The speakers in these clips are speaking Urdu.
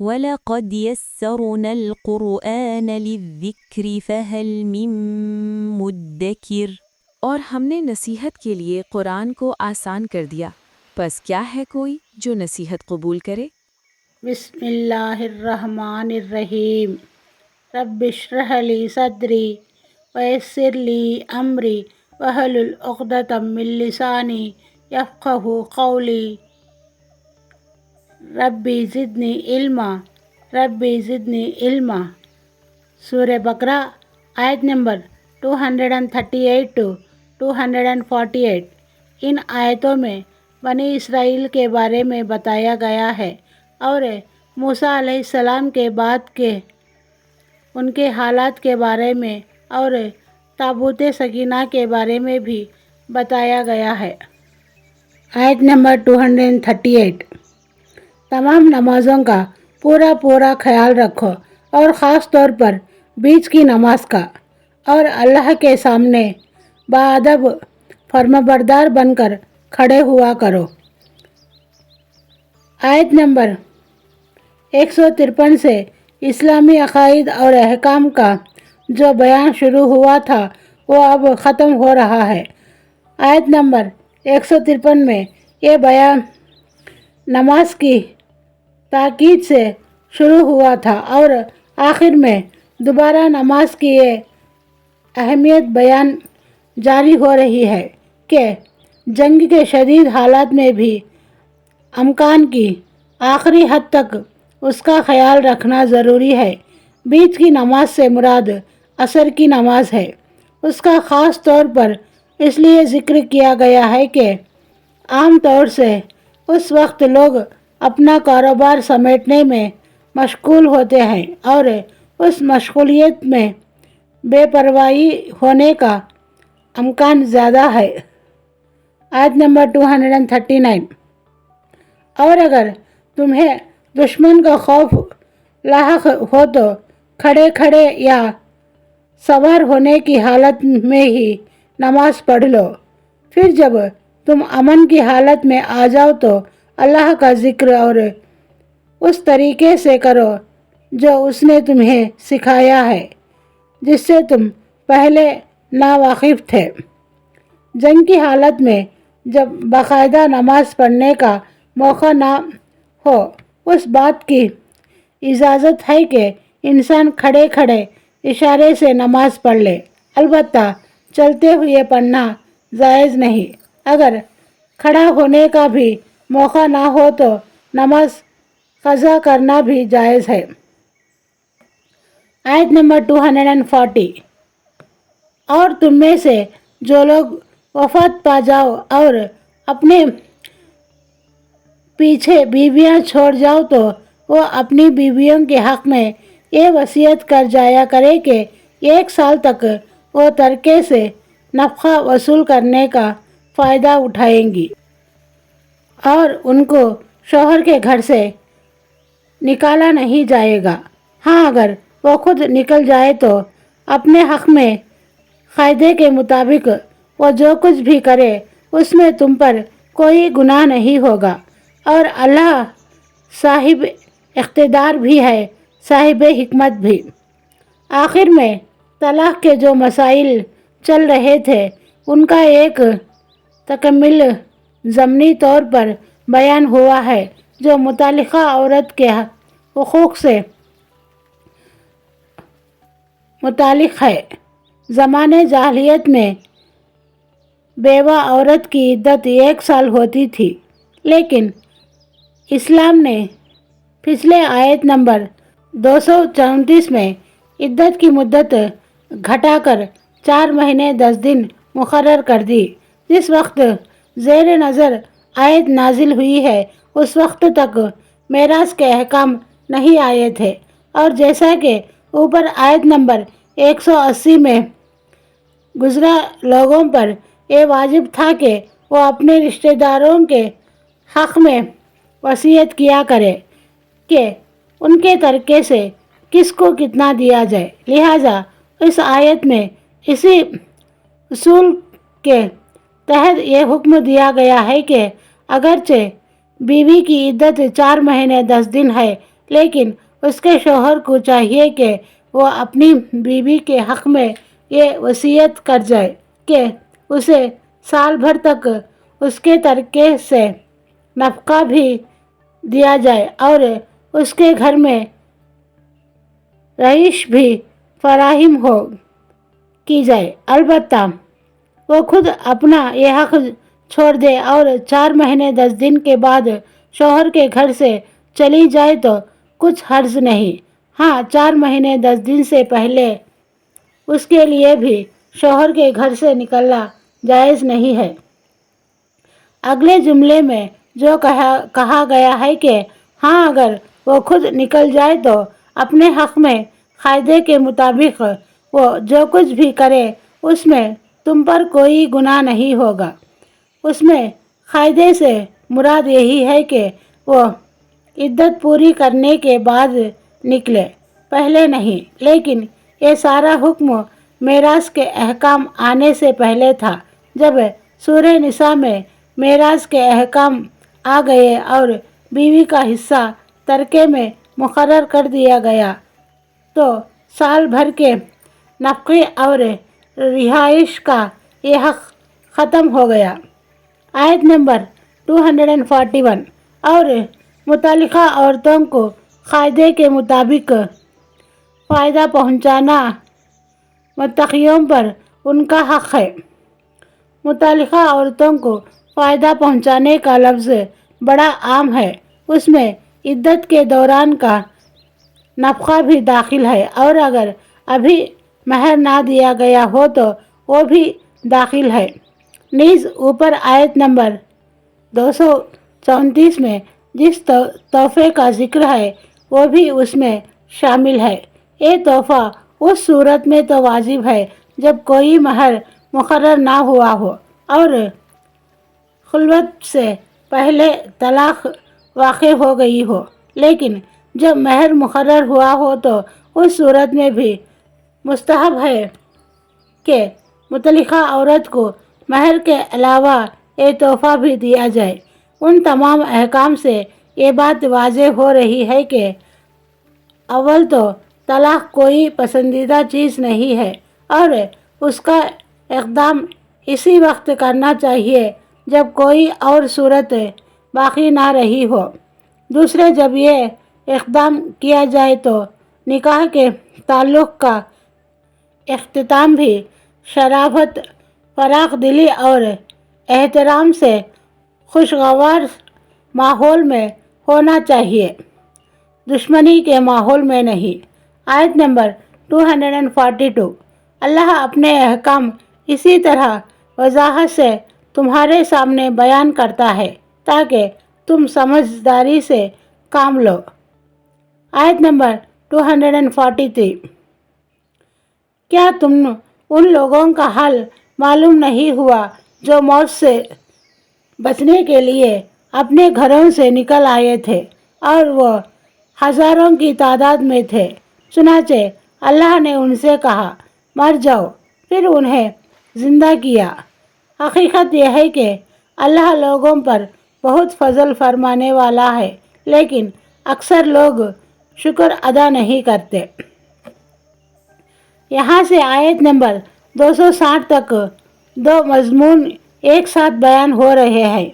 وَلَقَدْ يَسَّرْنَا الْقُرْآنَ لِلذِّكْرِ فَهَلْ مِن مُّدَّكِرٍ۔ اور ہم نے نصیحت کے لیے قرآن کو آسان کر دیا، پس کیا ہے کوئی جو نصیحت قبول کرے؟ بسم اللہ الرحمن الرحیم۔ رب اشرح لی صدری ویسر لی امری واحلل عقدۃ من لسانی یفقہوا قولی۔ ربی زدنی علما، ربی زدنی علما۔ سورہ بقرہ آیت نمبر 238 to 248۔ ان آیتوں میں بنی اسرائیل کے بارے میں بتایا گیا ہے اور موسیٰ علیہ السلام کے بعد کے ان کے حالات کے بارے میں اور تابوت سکینہ کے بارے میں بھی بتایا گیا ہے۔ آیت نمبر 238۔ تمام نمازوں کا پورا خیال رکھو اور خاص طور پر بیچ کی نماز کا، اور اللہ کے سامنے باادب فرمانبردار بن کر کھڑے ہوا کرو۔ آیت نمبر 153 سے اسلامی عقائد اور احکام کا جو بیان شروع ہوا تھا وہ اب ختم ہو رہا ہے۔ آیت نمبر 153 میں یہ بیان نماز کی تاکید سے شروع ہوا تھا اور آخر میں دوبارہ نماز کی یہ اہمیت بیان جاری ہو رہی ہے کہ جنگ کے شدید حالات میں بھی امکان کی آخری حد تک اس کا خیال رکھنا ضروری ہے۔ بیچ کی نماز سے مراد عصر کی نماز ہے۔ اس کا خاص طور پر اس لیے ذکر کیا گیا ہے کہ عام طور سے اس وقت لوگ اپنا کاروبار سمیٹنے میں مشغول ہوتے ہیں اور اس مشغولیت میں بے پرواہی ہونے کا امکان زیادہ ہے۔ آیت نمبر 239۔ اور اگر تمہیں دشمن کا خوف لاحق ہو تو کھڑے یا سوار ہونے کی حالت میں ہی نماز پڑھ لو، پھر جب تم امن کی حالت میں آ جاؤ تو اللہ کا ذکر اور اس طریقے سے کرو جو اس نے تمہیں سکھایا ہے جس سے تم پہلے ناواقف تھے۔ جنگ کی حالت میں جب باقاعدہ نماز پڑھنے کا موقع نہ ہو، اس بات کی اجازت ہے کہ انسان کھڑے اشارے سے نماز پڑھ لے، البتہ چلتے ہوئے پڑھنا جائز نہیں۔ اگر کھڑا ہونے کا بھی موقع نہ ہو تو نماز قضا کرنا بھی جائز ہے۔ آیت نمبر 240۔ اور تم میں سے جو لوگ وفات پا جاؤ اور اپنے پیچھے بیویاں چھوڑ جاؤ تو وہ اپنی بیویوں کے حق میں یہ وصیت کر جایا کرے کہ 1 سال تک وہ ترکے سے نفقہ وصول کرنے کا فائدہ اٹھائیں گی اور ان کو شوہر کے گھر سے نکالا نہیں جائے گا۔ ہاں اگر وہ خود نکل جائے تو اپنے حق میں قاعدے کے مطابق وہ جو کچھ بھی کرے اس میں تم پر کوئی گناہ نہیں ہوگا، اور اللہ صاحب اقتدار بھی ہے، صاحب حکمت بھی۔ آخر میں طلاق کے جو مسائل چل رہے تھے ان کا ایک تکمل ضمنی طور پر بیان ہوا ہے جو مطلقہ عورت کے حقوق سے متعلق ہے۔ زمانۂ جاہلیت میں بیوہ عورت کی عدت 1 سال ہوتی تھی، لیکن اسلام نے پچھلے آیت نمبر 234 میں عدت کی مدت گھٹا کر 4 مہینے 10 دن مقرر کر دی۔ جس وقت زیر نظر آیت نازل ہوئی ہے اس وقت تک میراث کے احکام نہیں آئے تھے، اور جیسا کہ اوپر آیت نمبر 180 میں گزرا، لوگوں پر یہ واجب تھا کہ وہ اپنے رشتہ داروں کے حق میں وصیت کیا کرے کہ ان کے ترکے سے کس کو کتنا دیا جائے۔ لہٰذا اس آیت میں اسی اصول کے تحت یہ حکم دیا گیا ہے کہ اگرچہ بیوی کی عدت 4 مہینے 10 دن ہے، لیکن اس کے شوہر کو چاہیے کہ وہ اپنی بیوی کے حق میں یہ وصیت کر جائے کہ اسے سال بھر تک اس کے ترکے سے نفقہ بھی دیا جائے اور اس کے گھر میں رہائش بھی فراہم کی جائے۔ البتہ وہ خود اپنا یہ حق چھوڑ دے اور 4 مہینے 10 دن کے بعد شوہر کے گھر سے چلی جائے تو کچھ حرج نہیں۔ ہاں، 4 مہینے 10 دن سے پہلے اس کے لیے بھی شوہر کے گھر سے نکلنا جائز نہیں ہے۔ اگلے جملے میں جو کہا گیا ہے کہ ہاں اگر وہ خود نکل جائے تو اپنے حق میں قاعدے کے مطابق وہ جو کچھ بھی کرے اس میں تم پر کوئی گناہ نہیں ہوگا، اس میں قاعدے سے مراد یہی ہے کہ وہ عدت پوری کرنے کے بعد نکلے، پہلے نہیں۔ لیکن یہ سارا حکم میراث کے احکام آنے سے پہلے تھا۔ جب سورہ نساء میں میراث کے احکام آ گئے اور بیوی کا حصہ ترکے میں مقرر کر دیا گیا تو سال بھر کے نفقے اور رہائش کا یہ حق ختم ہو گیا۔ آیت نمبر 241 اور متعلقہ عورتوں کو قاعدے کے مطابق فائدہ پہنچانا متقیوں پر ان کا حق ہے۔ متعلقہ عورتوں کو فائدہ پہنچانے کا لفظ بڑا عام ہے، اس میں عدت کے دوران کا نفقہ بھی داخل ہے اور اگر ابھی مہر نہ دیا گیا ہو تو وہ بھی داخل ہے۔ نیز اوپر آیت نمبر 234 میں جس تحفے کا ذکر ہے وہ بھی اس میں شامل ہے۔ یہ تحفہ اس صورت میں تو واجب ہے جب کوئی مہر مقرر نہ ہوا ہو اور خلوت سے پہلے طلاق واقع ہو گئی ہو، لیکن جب مہر مقرر ہوا ہو تو اس صورت میں بھی مستحب ہے کہ متعلقہ عورت کو مہر کے علاوہ یہ تحفہ بھی دیا جائے۔ ان تمام احکام سے یہ بات واضح ہو رہی ہے کہ اول تو طلاق کوئی پسندیدہ چیز نہیں ہے اور اس کا اقدام اسی وقت کرنا چاہیے جب کوئی اور صورت باقی نہ رہی ہو۔ دوسرے، جب یہ اقدام کیا جائے تو نکاح کے تعلق کا اختتام بھی شرافت، فراخ دلی اور احترام سے خوشگوار ماحول میں ہونا چاہیے، دشمنی کے ماحول میں نہیں۔ آیت نمبر 242 اللہ اپنے احکام اسی طرح وضاحت سے تمہارے سامنے بیان کرتا ہے تاکہ تم سمجھداری سے کام لو۔ آیت نمبر 243 کیا تم ان لوگوں کا حال معلوم نہیں ہوا جو موت سے بچنے کے لیے اپنے گھروں سے نکل آئے تھے اور وہ ہزاروں کی تعداد میں تھے؟ چنانچہ اللہ نے ان سے کہا مر جاؤ، پھر انہیں زندہ کیا۔ حقیقت یہ ہے کہ اللہ لوگوں پر بہت فضل فرمانے والا ہے، لیکن اکثر لوگ شکر ادا نہیں کرتے۔ یہاں سے آیت نمبر 260 تک 2 مضمون ایک ساتھ بیان ہو رہے ہیں۔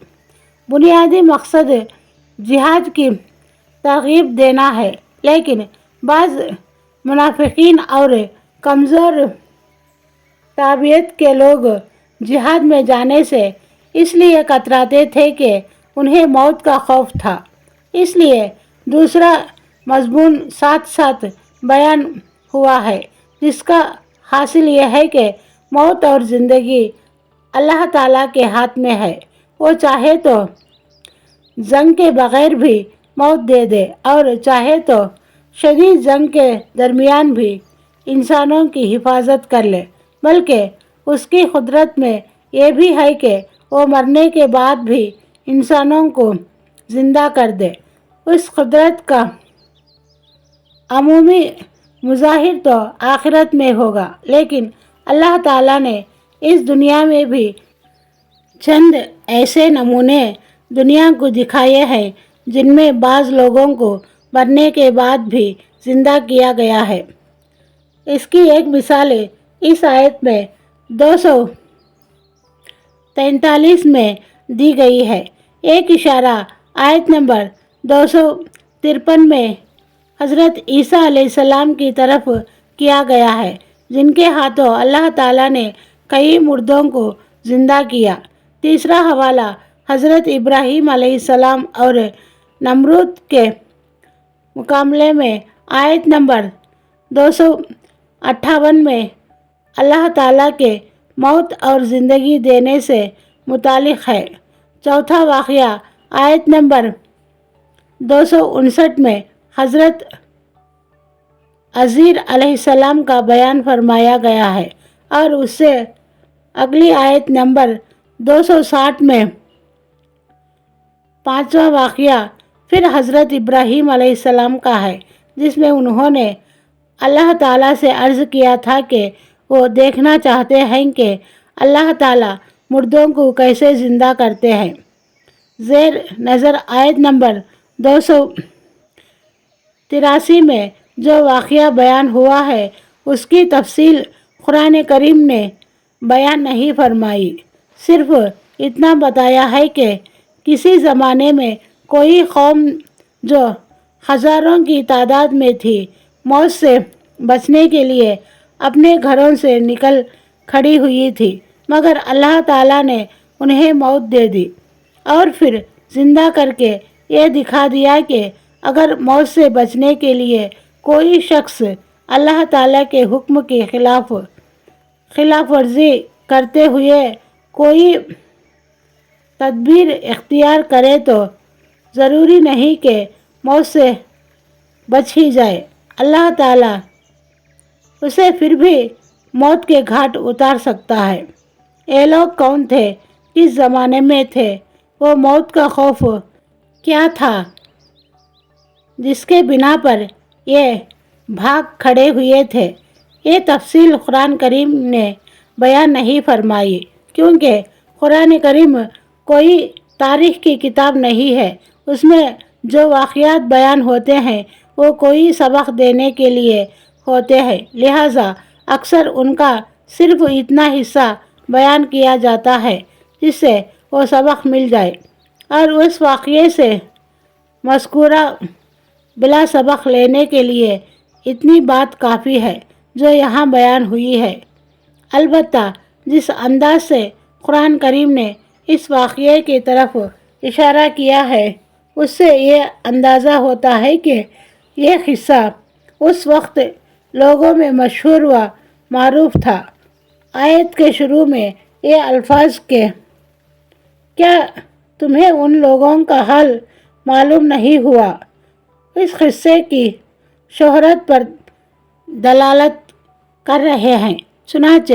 بنیادی مقصد جہاد کی ترغیب دینا ہے، لیکن بعض منافقین اور کمزور طبیعت کے لوگ جہاد میں جانے سے اس لیے کتراتے تھے کہ انہیں موت کا خوف تھا۔ اس لیے دوسرا مضمون ساتھ ساتھ بیان ہوا ہے، جس کا حاصل یہ ہے کہ موت اور زندگی اللہ تعالیٰ کے ہاتھ میں ہے۔ وہ چاہے تو جنگ کے بغیر بھی موت دے دے اور چاہے تو شدید جنگ کے درمیان بھی انسانوں کی حفاظت کر لے، بلکہ اس کی قدرت میں یہ بھی ہے کہ وہ مرنے کے بعد بھی انسانوں کو زندہ کر دے۔ اس قدرت کا عمومی مظاہر تو آخرت میں ہوگا، لیکن اللہ تعالیٰ نے اس دنیا میں بھی چند ایسے نمونے دنیا کو دکھائے ہیں جن میں بعض لوگوں کو مرنے کے بعد بھی زندہ کیا گیا ہے۔ اس کی ایک مثال اس آیت میں 243 میں دی گئی ہے۔ ایک اشارہ آیت نمبر 253 میں حضرت عیسیٰ علیہ السلام کی طرف کیا گیا ہے، جن کے ہاتھوں اللہ تعالیٰ نے کئی مردوں کو زندہ کیا۔ تیسرا حوالہ حضرت ابراہیم علیہ السلام اور نمرود کے مقابلے میں آیت نمبر 258 میں اللہ تعالیٰ کے موت اور زندگی دینے سے متعلق ہے۔ چوتھا واقعہ آیت نمبر 259 میں حضرت عزیر علیہ السلام کا بیان فرمایا گیا ہے، اور اس سے اگلی آیت نمبر 260 میں پانچواں واقعہ پھر حضرت ابراہیم علیہ السلام کا ہے، جس میں انہوں نے اللہ تعالیٰ سے عرض کیا تھا کہ وہ دیکھنا چاہتے ہیں کہ اللہ تعالیٰ مردوں کو کیسے زندہ کرتے ہیں۔ زیر نظر آیت نمبر 283 میں جو واقعہ بیان ہوا ہے، اس کی تفصیل قرآن کریم نے بیان نہیں فرمائی، صرف اتنا بتایا ہے کہ کسی زمانے میں کوئی قوم جو ہزاروں کی تعداد میں تھی، موت سے بچنے کے لیے اپنے گھروں سے نکل کھڑی ہوئی تھی، مگر اللہ تعالیٰ نے انہیں موت دے دی اور پھر زندہ کر کے یہ دکھا دیا کہ اگر موت سے بچنے کے لیے کوئی شخص اللہ تعالیٰ کے حکم کی خلاف ورزی کرتے ہوئے کوئی تدبیر اختیار کرے تو ضروری نہیں کہ موت سے بچ ہی جائے، اللہ تعالیٰ اسے پھر بھی موت کے گھاٹ اتار سکتا ہے۔ یہ لوگ کون تھے؟ کس زمانے میں تھے؟ وہ موت کا خوف کیا تھا جس کے بنا پر یہ بھاگ کھڑے ہوئے تھے؟ یہ تفصیل قرآن کریم نے بیان نہیں فرمائی، کیونکہ قرآن کریم کوئی تاریخ کی کتاب نہیں ہے۔ اس میں جو واقعات بیان ہوتے ہیں وہ کوئی سبق دینے کے لیے ہوتے ہیں، لہٰذا اکثر ان کا صرف اتنا حصہ بیان کیا جاتا ہے جس سے وہ سبق مل جائے، اور اس واقعے سے مذکورہ بلا سبق لینے کے لیے اتنی بات کافی ہے جو یہاں بیان ہوئی ہے۔ البتہ جس انداز سے قرآن کریم نے اس واقعے کی طرف اشارہ کیا ہے، اس سے یہ اندازہ ہوتا ہے کہ یہ قصہ اس وقت لوگوں میں مشہور و معروف تھا۔ آیت کے شروع میں یہ الفاظ کہ کیا تمہیں ان لوگوں کا حال معلوم نہیں ہوا، اس قصے کی شہرت پر دلالت کر رہے ہیں۔ چنانچہ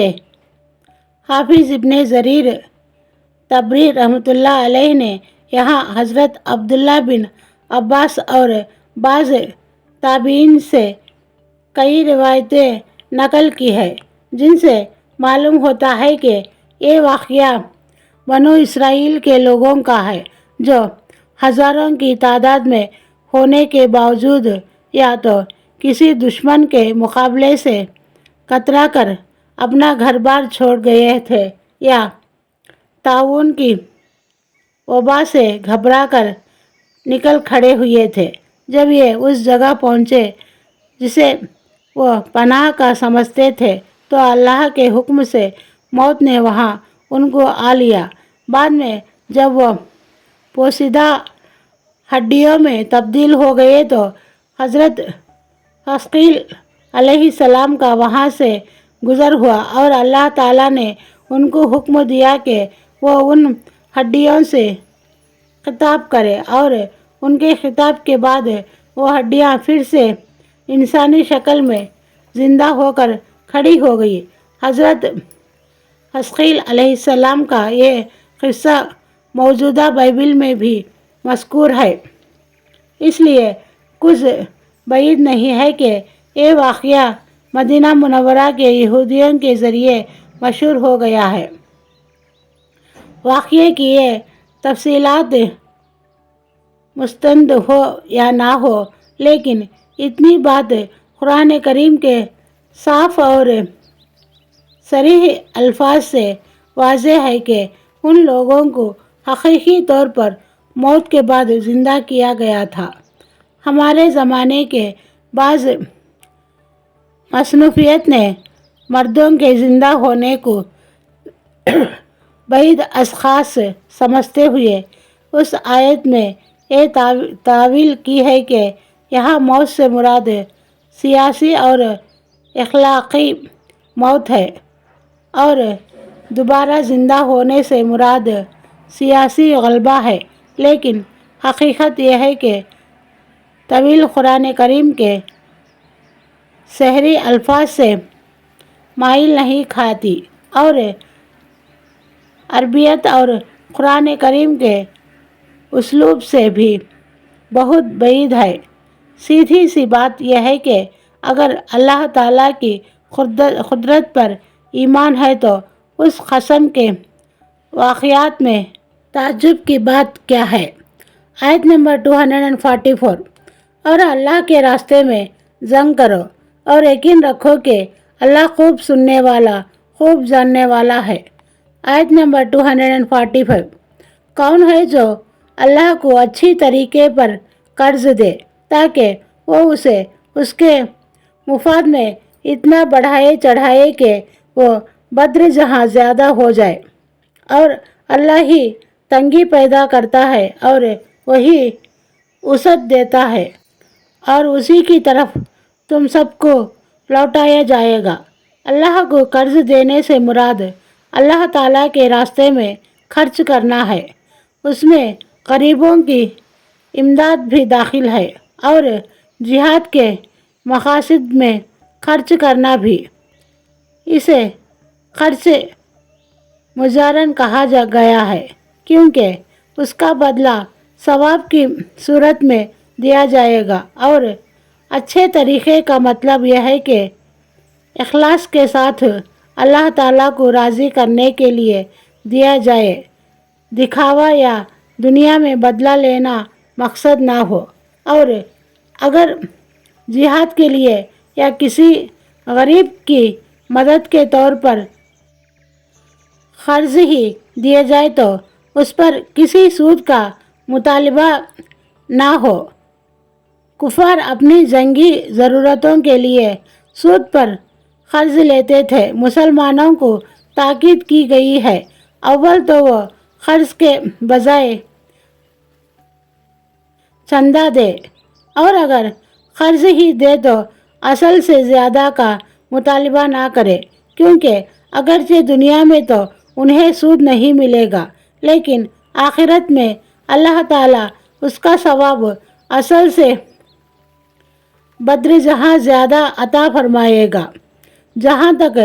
حافظ ابن جریر طبری رحمۃ اللہ علیہ نے یہاں حضرت عبداللہ بن عباس اور بعض تابعین سے کئی روایتیں نقل کی ہیں، جن سے معلوم ہوتا ہے کہ یہ واقعہ بنو اسرائیل کے لوگوں کا ہے، جو ہزاروں کی تعداد میں ہونے کے باوجود یا تو کسی دشمن کے مقابلے سے کترا کر اپنا گھر بار چھوڑ گئے تھے، یا طاعون کی وبا سے گھبرا کر نکل کھڑے ہوئے تھے۔ جب یہ اس جگہ پہنچے جسے وہ پناہ کا سمجھتے تھے تو اللہ کے حکم سے موت نے وہاں ان کو آ لیا۔ بعد میں جب وہ پوسیدہ ہڈیوں میں تبدیل ہو گئے تو حضرت حزقیل علیہ السلام کا وہاں سے گزر ہوا، اور اللہ تعالیٰ نے ان کو حکم دیا کہ وہ ان ہڈیوں سے خطاب کرے، اور ان کے خطاب کے بعد وہ ہڈیاں پھر سے انسانی شکل میں زندہ ہو کر کھڑی ہو گئی۔ حضرت حزقیل علیہ السلام کا یہ قصہ موجودہ بائبل میں بھی مذکور ہے، اس لیے کچھ بعید نہیں ہے کہ یہ واقعہ مدینہ منورہ کے یہودیوں کے ذریعے مشہور ہو گیا ہے۔ واقعے کی یہ تفصیلات مستند ہو یا نہ ہو، لیکن اتنی بات قرآن کریم کے صاف اور صریح الفاظ سے واضح ہے کہ ان لوگوں کو حقیقی طور پر موت کے بعد زندہ کیا گیا تھا۔ ہمارے زمانے کے بعض مصنفیت نے مردوں کے زندہ ہونے کو بعید اشخاص سمجھتے ہوئے اس آیت میں یہ تاویل کی ہے کہ یہاں موت سے مراد سیاسی اور اخلاقی موت ہے اور دوبارہ زندہ ہونے سے مراد سیاسی غلبہ ہے، لیکن حقیقت یہ ہے کہ طویل قرآن کریم کے شہری الفاظ سے مائل نہیں کھاتی اور عربیت اور قرآن کریم کے اسلوب سے بھی بہت بعید ہے۔ سیدھی سی بات یہ ہے کہ اگر اللہ تعالیٰ کی قدرت پر ایمان ہے تو اس قسم کے واقعات میں تعجب کی بات کیا ہے۔ آیت نمبر 244 اور اللہ کے راستے میں جنگ کرو اور یقین رکھو کہ اللہ خوب سننے والا خوب جاننے والا ہے۔ آیت نمبر 245 کون ہے جو اللہ کو اچھی طریقے پر قرض دے تاکہ وہ اسے اس کے مفاد میں اتنا بڑھائے چڑھائے کہ وہ بدر جہاں زیادہ ہو جائے، اور اللہ ہی تنگی پیدا کرتا ہے اور وہی وسعت دیتا ہے اور اسی کی طرف تم سب کو لوٹایا جائے گا۔ اللہ کو قرض دینے سے مراد اللہ تعالیٰ کے راستے میں خرچ کرنا ہے، اس میں غریبوں کی امداد بھی داخل ہے اور جہاد کے مقاصد میں خرچ کرنا بھی۔ اسے خرچ مجارن کہا گیا ہے کیونکہ اس کا بدلہ ثواب کی صورت میں دیا جائے گا، اور اچھے طریقے کا مطلب یہ ہے کہ اخلاص کے ساتھ اللہ تعالیٰ کو راضی کرنے کے لیے دیا جائے، دکھاوا یا دنیا میں بدلہ لینا مقصد نہ ہو۔ اور اگر جہاد کے لیے یا کسی غریب کی مدد کے طور پر قرض ہی دیا جائے تو اس پر کسی سود کا مطالبہ نہ ہو۔ کفار اپنی جنگی ضرورتوں کے لیے سود پر قرض لیتے تھے۔ مسلمانوں کو تاکید کی گئی ہے اول تو وہ قرض کے بجائے چندہ دے، اور اگر قرض ہی دے تو اصل سے زیادہ کا مطالبہ نہ کرے، کیونکہ اگرچہ دنیا میں تو انہیں سود نہیں ملے گا لیکن آخرت میں اللہ تعالیٰ اس کا ثواب اصل سے بدر جہاں زیادہ عطا فرمائے گا۔ جہاں تک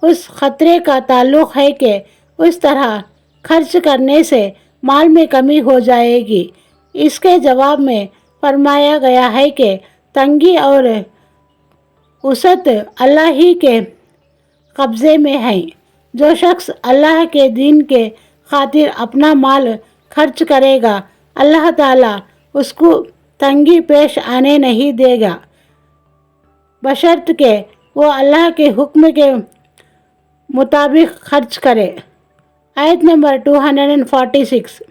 اس خطرے کا تعلق ہے کہ اس طرح خرچ کرنے سے مال میں کمی ہو جائے گی، اس کے جواب میں فرمایا گیا ہے کہ تنگی اور وسعت اللہ ہی کے قبضے میں ہے۔ جو شخص اللہ کے دین کے خاطر اپنا مال خرچ کرے گا، اللہ تعالیٰ اس کو تنگی پیش آنے نہیں دے گا، بشرط کہ وہ اللہ کے حکم کے مطابق خرچ کرے۔ آیت نمبر 246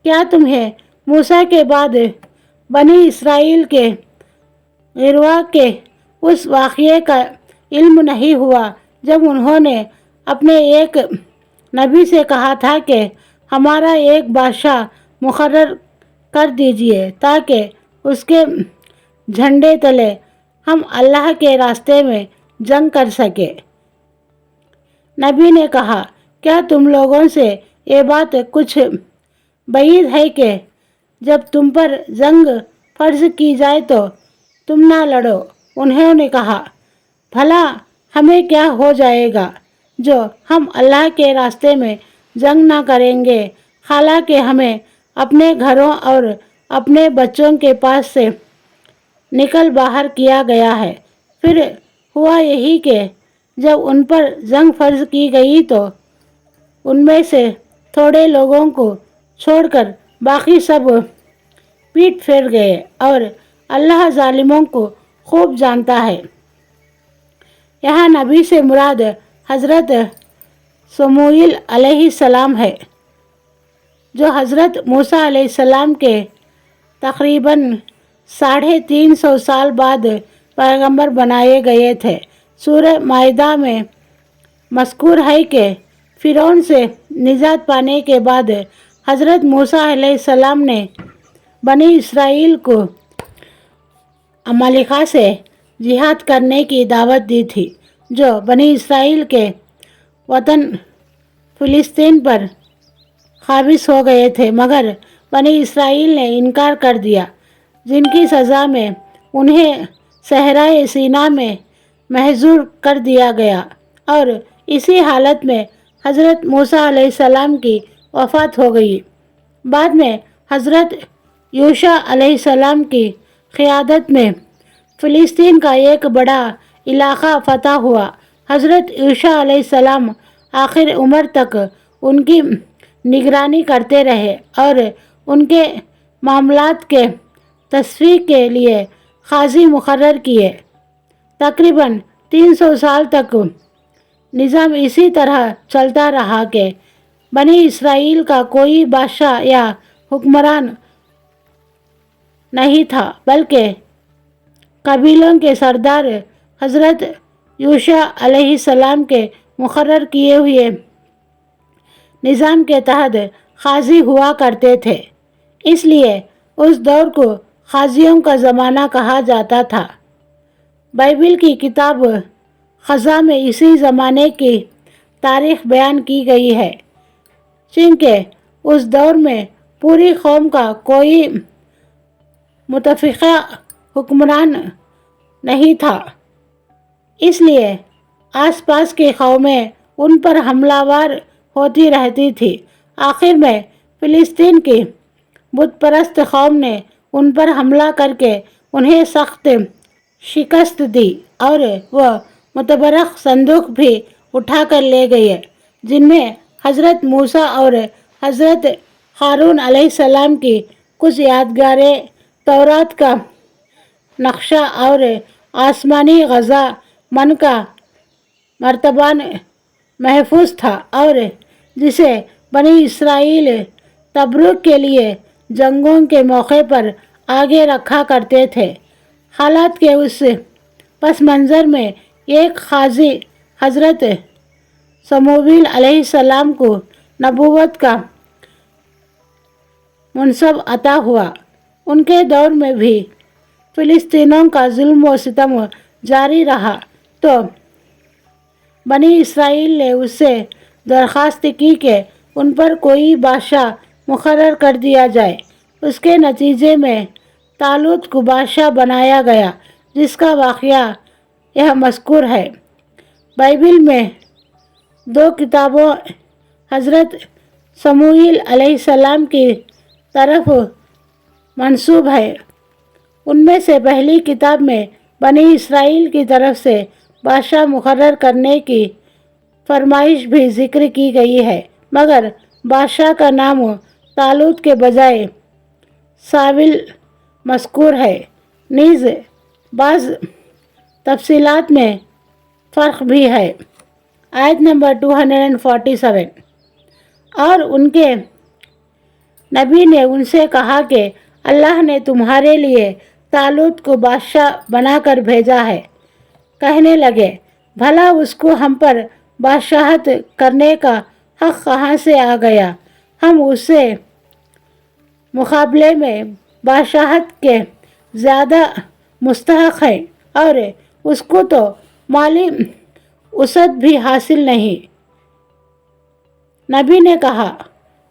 کیا تمہیں موسیٰ کے بعد بنی اسرائیل کے غروا کے اس واقعے کا علم نہیں ہوا جب انہوں نے اپنے ایک نبی سے کہا تھا کہ ہمارا ایک بادشاہ مقرر کر دیجئے تاکہ اس کے جھنڈے تلے ہم اللہ کے راستے میں جنگ کر سکیں؟ نبی نے کہا، کیا تم لوگوں سے یہ بات کچھ بعید ہے کہ جب تم پر جنگ فرض کی جائے تو تم نہ لڑو؟ انہوں نے کہا، بھلا ہمیں کیا ہو جائے گا جو ہم اللہ کے راستے میں جنگ نہ کریں گے، حالانکہ ہمیں اپنے گھروں اور اپنے بچوں کے پاس سے نکل باہر کیا گیا ہے۔ پھر ہوا یہی کہ جب ان پر جنگ فرض کی گئی تو ان میں سے تھوڑے لوگوں کو چھوڑ کر باقی سب پیٹ پھیر گئے اور اللہ ظالموں کو خوب جانتا ہے۔ یہاں نبی سے مراد حضرت سموئیل علیہ السلام ہے، جو حضرت موسیٰ علیہ السلام کے تقریباً 350 سال بعد پیغمبر بنائے گئے تھے۔ سورہ مائدہ میں مذکور ہے کہ فرعون سے نجات پانے کے بعد حضرت موسیٰ علیہ السلام نے بنی اسرائیل کو عمالقہ سے جہاد کرنے کی دعوت دی تھی، جو بنی اسرائیل کے وطن فلسطین پر قابض ہو گئے تھے، مگر بنی اسرائیل نے انکار کر دیا، جن کی سزا میں انہیں صحرائے سینا میں محصور کر دیا گیا، اور اسی حالت میں حضرت موسیٰ علیہ السلام کی وفات ہو گئی۔ بعد میں حضرت یوشع علیہ السلام کی قیادت میں فلسطین کا ایک بڑا علاقہ فتح ہوا۔ حضرت یوشع علیہ السلام آخر عمر تک ان کی نگرانی کرتے رہے اور ان کے معاملات کے تصفیہ کے لیے قاضی مقرر کیے۔ تقریباً 300 سال تک نظام اسی طرح چلتا رہا کہ بنی اسرائیل کا کوئی بادشاہ یا حکمران نہیں تھا، بلکہ قبیلوں کے سردار حضرت یوشع علیہ السلام کے مقرر کیے ہوئے نظام کے تحت قاضی ہوا کرتے تھے۔ اس لیے اس دور کو قاضیوں کا زمانہ کہا جاتا تھا۔ بائبل کی کتاب خزاں میں اسی زمانے کی تاریخ بیان کی گئی ہے، چونکہ اس دور میں پوری قوم کا کوئی متفقہ حکمران نہیں تھا، اس لیے آس پاس کی قومیں ان پر حملہ ور ہوتی رہتی تھی۔ آخر میں فلسطین کی بت پرست قوم نے ان پر حملہ کر کے انہیں سخت شکست دی، اور وہ متبرک صندوق بھی اٹھا کر لے گئے، جن میں حضرت موسیٰ اور حضرت ہارون علیہ السلام کی کچھ یادگاریں، تورات کا نقشہ اور آسمانی غذا من کا مرتبان محفوظ تھا، اور جسے بنی اسرائیل تبروک کے لیے جنگوں کے موقع پر آگے رکھا کرتے تھے۔ حالات کے اس پس منظر میں ایک قاضی حضرت سموئیل علیہ السلام کو نبوت کا منصب عطا ہوا۔ ان کے دور میں بھی فلسطینیوں کا ظلم و ستم جاری رہا، تو بنی اسرائیل نے اس سے درخواست کی کہ ان پر کوئی بادشاہ مقرر کر دیا جائے۔ اس کے نتیجے میں طالوت کو بادشاہ بنایا گیا، جس کا واقعہ یہ مذکور ہے۔ بائبل میں 2 کتابوں حضرت سموئیل علیہ السلام کی طرف منسوب ہے۔ ان میں سے پہلی کتاب میں بنی اسرائیل کی طرف سے بادشاہ مقرر کرنے کی فرمائش بھی ذکر کی گئی ہے، مگر بادشاہ کا نام طالوت کے بجائے ساول مذکور ہے۔ نیز بعض تفصیلات میں فرق بھی ہے۔ آیت نمبر 247۔ اور ان کے نبی نے ان سے کہا کہ اللہ نے تمہارے لیے طالوت کو بادشاہ بنا کر بھیجا ہے۔ کہنے لگے، بھلا اس کو ہم پر بادشاہت کرنے کا حق کہاں سے آ گیا؟ ہم اس سے مقابلے میں بادشاہت کے زیادہ مستحق ہیں، اور اس کو تو مالی وسعت بھی حاصل نہیں۔ نبی نے کہا،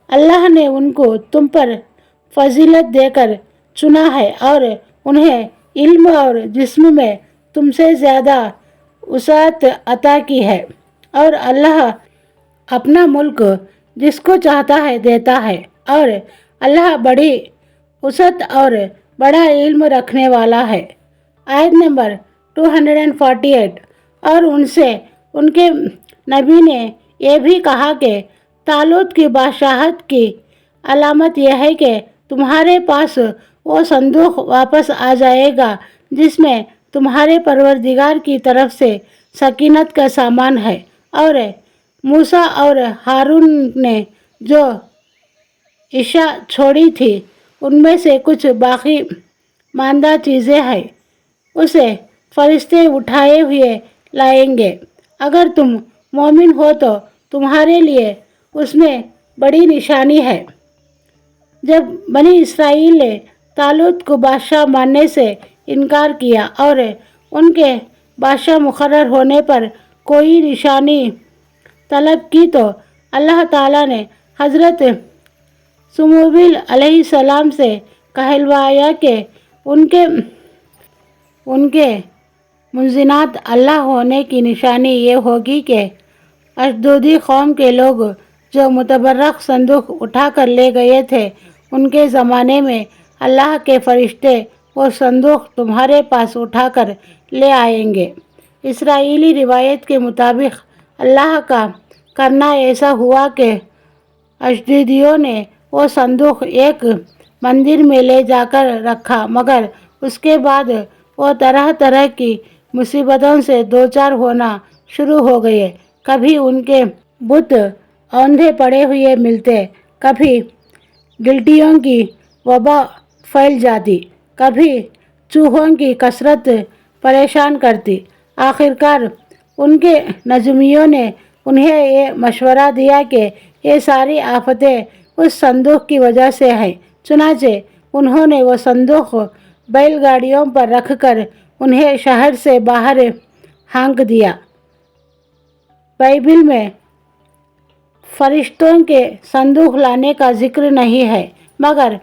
اللہ نے ان کو تم پر فضیلت دے کر چنا ہے، اور انہیں علم اور جسم میں تم سے زیادہ وسعت عطا کی ہے، اور اللہ اپنا ملک جس کو چاہتا ہے دیتا ہے، اور اللہ بڑی وسعت اور بڑا علم رکھنے والا ہے۔ آیت نمبر 248۔ اور ان سے ان کے نبی نے یہ بھی کہا کہ طالوت کی بادشاہت کی علامت یہ ہے کہ تمہارے پاس وہ صندوق واپس آ جائے گا جس میں تمہارے پروردگار کی طرف سے سکینت کا سامان ہے، اور موسیٰ اور ہارون نے جو اشیاء چھوڑی تھی ان میں سے کچھ باقی ماندہ چیزیں ہیں، اسے فرشتے اٹھائے ہوئے لائیں گے۔ اگر تم مومن ہو تو تمہارے لیے اس میں بڑی نشانی ہے۔ جب بنی اسرائیل نے طالوت کو بادشاہ ماننے سے انکار کیا اور ان کے بادشاہ مقرر ہونے پر کوئی نشانی طلب کی تو اللہ تعالیٰ نے حضرت صمویل علیہ السلام سے کہلوایا کہ ان کے منزنات اللہ ہونے کی نشانی یہ ہوگی کہ اشدودی قوم کے لوگ جو متبرک صندوق اٹھا کر لے گئے تھے، ان کے زمانے میں اللہ کے فرشتے وہ صندوق تمہارے پاس اٹھا کر لے آئیں گے۔ اسرائیلی روایت کے مطابق اللہ کا کرنا ایسا ہوا کہ اشدودیوں نے وہ صندوق ایک مندر میں لے جا کر رکھا، مگر اس کے بعد وہ طرح طرح کی مصیبتوں سے دوچار ہونا شروع ہو گئے۔ کبھی ان کے بت اوندھے پڑے ہوئے ملتے، کبھی گلٹیوں کی وبا پھیل جاتی، کبھی چوہوں کی کثرت پریشان کرتی۔ آخرکار ان کے نجومیوں نے انہیں یہ مشورہ دیا کہ یہ ساری آفتیں اس صندوق کی وجہ سے ہیں۔ چنانچہ انہوں نے وہ صندوق بیل گاڑیوں پر رکھ کر انہیں شہر سے باہر ہانک دیا۔ بائبل میں فرشتوں کے صندوق لانے کا ذکر نہیں ہے، مگر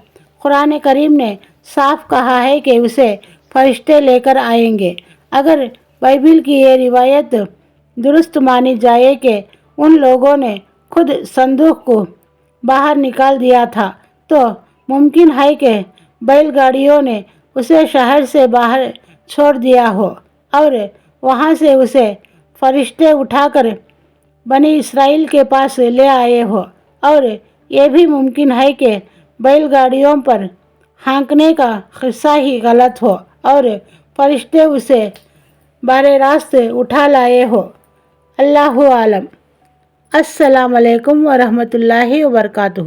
قرآن کریم نے صاف کہا ہے کہ اسے فرشتے لے کر آئیں گے۔ اگر بائبل کی یہ روایت درست مانی جائے کہ ان لوگوں نے خود صندوق کو باہر نکال دیا تھا، تو ممکن ہے کہ بیل گاڑیوں نے اسے شہر سے باہر چھوڑ دیا ہو اور وہاں سے اسے فرشتے اٹھا کر بنی اسرائیل کے پاس لے آئے ہو، اور یہ بھی ممکن ہے کہ بیل گاڑیوں پر ہانکنے کا قصہ ہی غلط ہو اور فرشتے اسے براہ راست اٹھا لائے ہو۔ اللہ عالم۔ السلام علیکم ورحمۃ اللہ وبرکاتہ۔